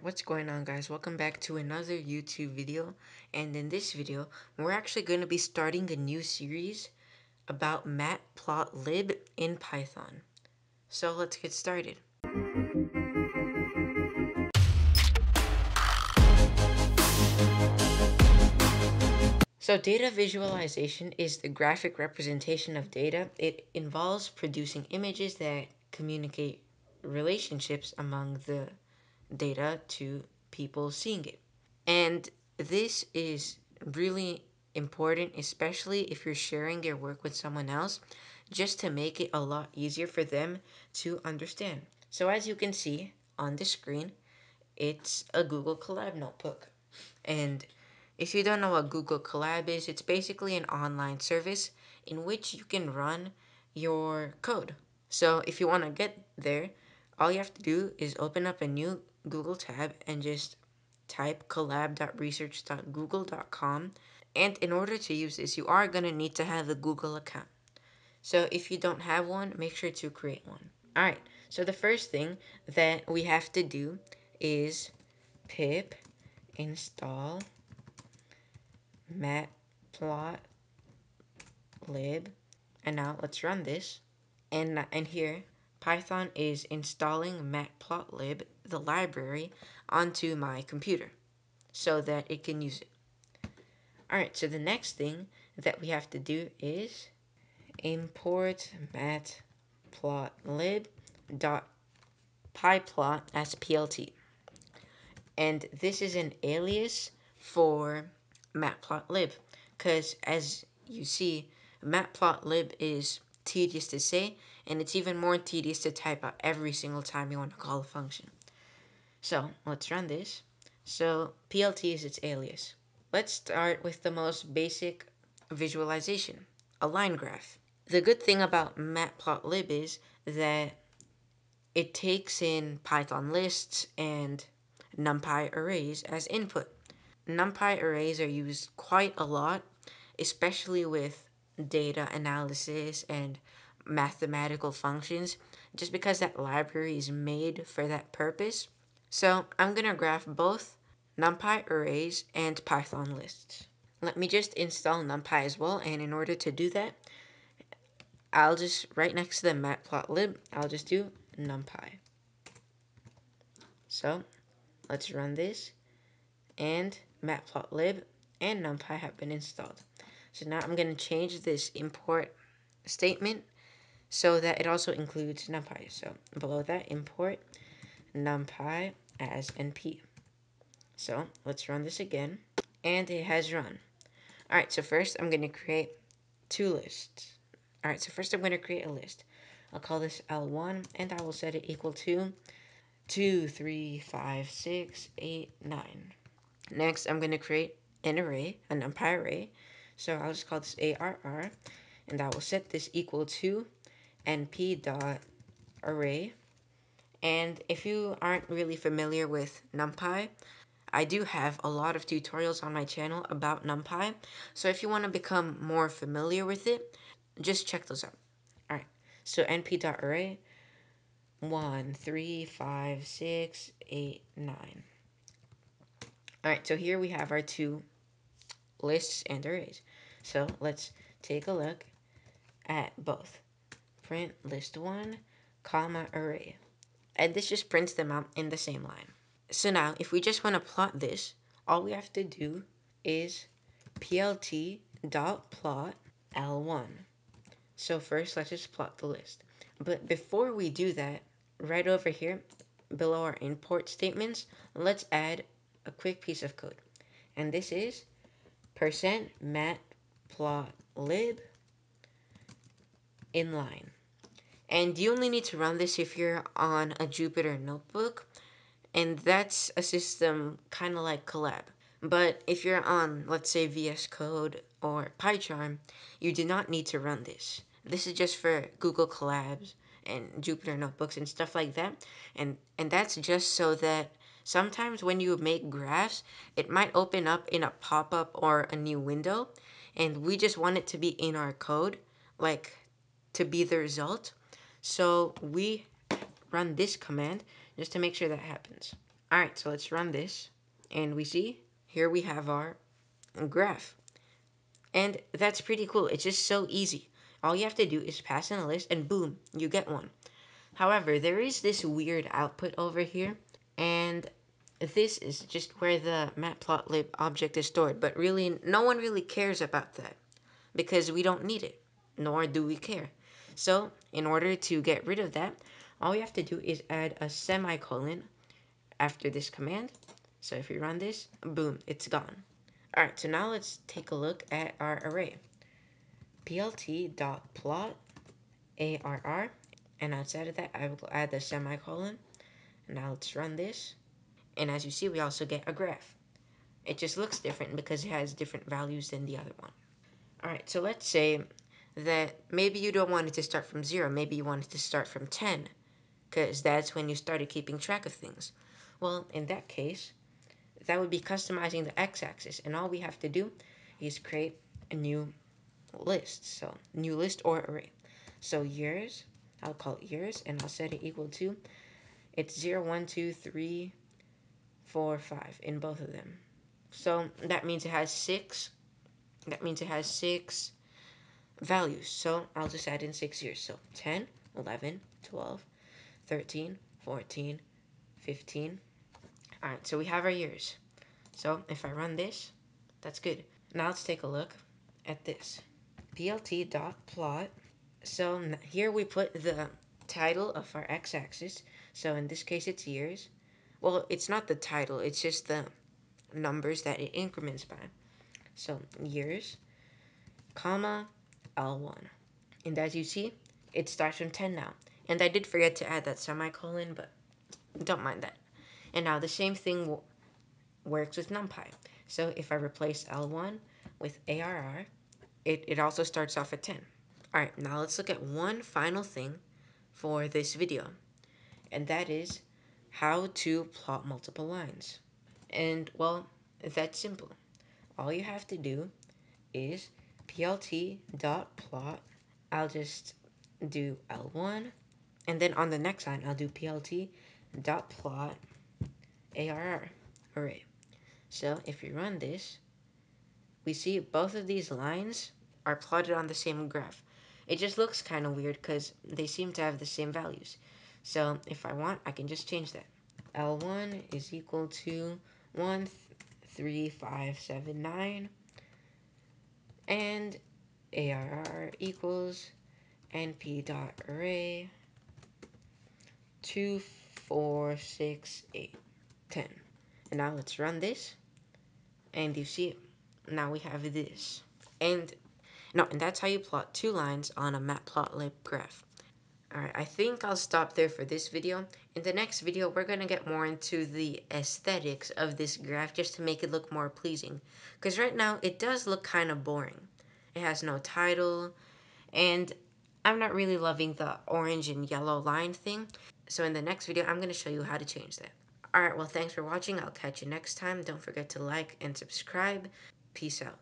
What's going on, guys? Welcome back to another YouTube video. And in this video, we're actually going to be starting a new series about Matplotlib in Python. So let's get started. So data visualization is the graphic representation of data. It involves producing images that communicate relationships among the data to people seeing it. And this is really important, especially if you're sharing your work with someone else, just to make it a lot easier for them to understand. So as you can see on the screen, it's a Google Colab notebook. And if you don't know what Google Colab is, it's basically an online service in which you can run your code. So if you want to get there, all you have to do is open up a new Google tab and just type collab.research.google.com. And in order to use this, you are going to need to have a Google account. So if you don't have one, make sure to create one. Alright, so the first thing that we have to do is pip install matplotlib, and now let's run this. And here, Python is installing Matplotlib, the library, onto my computer so that it can use it. Alright, so the next thing that we have to do is import matplotlib.pyplot as PLT. And this is an alias for Matplotlib, because as you see, Matplotlib is tedious to say, and it's even more tedious to type out every single time you want to call a function. So let's run this. So PLT is its alias. Let's start with the most basic visualization, a line graph. The good thing about Matplotlib is that it takes in Python lists and NumPy arrays as input. NumPy arrays are used quite a lot, especially with data analysis and mathematical functions, just because that library is made for that purpose. So I'm going to graph both NumPy arrays and Python lists. Let me just install NumPy as well, and in order to do that, I'll just, right next to the matplotlib, I'll just do NumPy. So let's run this, and matplotlib and NumPy have been installed. So now I'm going to change this import statement so that it also includes NumPy. So below that, import NumPy as NP. So let's run this again, and it has run. Alright, so first I'm going to create two lists. Alright, so first I'm going to create a list. I'll call this L1, and I will set it equal to 2, 3, 5, 6, 8, 9. Next, I'm going to create an array, a NumPy array. So I'll just call this ARR, and I will set this equal to np.array. And if you aren't really familiar with NumPy, I do have a lot of tutorials on my channel about NumPy. So if you want to become more familiar with it, just check those out. Alright, so np.array 1, 3, 5, 6, 8, 9. Alright, so here we have our two lists and arrays. So let's take a look at both. Print list 1, comma, array. And this just prints them out in the same line. So now, if we just want to plot this, all we have to do is plt.plot L1. So first, let's just plot the list. But before we do that, right over here, below our import statements, let's add a quick piece of code. And this is %matplotlib inline. And you only need to run this if you're on a Jupyter notebook, and that's a system kind of like Colab. But if you're on, let's say, VS Code or PyCharm, you do not need to run this. This is just for Google Colabs and Jupyter notebooks and stuff like that. And that's just so that sometimes when you make graphs, it might open up in a pop-up or a new window, and we just want it to be in our code, like to be the result. So we run this command just to make sure that happens. All right, so let's run this. And we see here we have our graph. And that's pretty cool. It's just so easy. All you have to do is pass in a list and boom, you get one. However, there is this weird output over here. And this is just where the Matplotlib object is stored. But really, no one really cares about that because we don't need it, nor do we care. So in order to get rid of that, all we have to do is add a semicolon after this command. So if we run this, boom, it's gone. All right, so now let's take a look at our array. plt.plot arr, and outside of that, I will add the semicolon. And now let's run this. And as you see, we also get a graph. It just looks different because it has different values than the other one. All right, so let's say that maybe you don't want it to start from 0. Maybe you want it to start from 10, because that's when you started keeping track of things. Well, in that case, that would be customizing the x-axis, and all we have to do is create a new list. So new list or array. So years, I'll call it years, and I'll set it equal to, it's 0, 1, 2, 3, 4, 5 in both of them. So that means it has 6. That means it has 6 values. So I'll just add in 6 years. So 10, 11, 12, 13, 14, 15. All right, so we have our years. So if I run this, that's good. Now let's take a look at this. plt.plot. So here we put the title of our x-axis. So in this case, it's years. Well, it's not the title. It's just the numbers that it increments by. So years, comma, L1. And as you see, it starts from 10 now. And I did forget to add that semicolon, but don't mind that. And now the same thing works with NumPy. So if I replace L1 with ARR, it also starts off at 10. All right, now let's look at one final thing for this video, and that is how to plot multiple lines. And well, that's simple. All you have to do is plt.plot. I'll just do L1, and then on the next line, I'll do plt.plot ARR array. So if we run this, we see both of these lines are plotted on the same graph. It just looks kind of weird because they seem to have the same values. So if I want, I can just change that. L1 is equal to 1, 3, 5, 7, 9, and ARR equals np.array 2, 4, 6, 8, 10. And now let's run this, and you see, now we have this. And that's how you plot 2 lines on a Matplotlib graph. Alright, I think I'll stop there for this video. In the next video, we're going to get more into the aesthetics of this graph just to make it look more pleasing. Because right now, it does look kind of boring. It has no title, and I'm not really loving the orange and yellow line thing. So in the next video, I'm going to show you how to change that. Alright, well, thanks for watching. I'll catch you next time. Don't forget to like and subscribe. Peace out.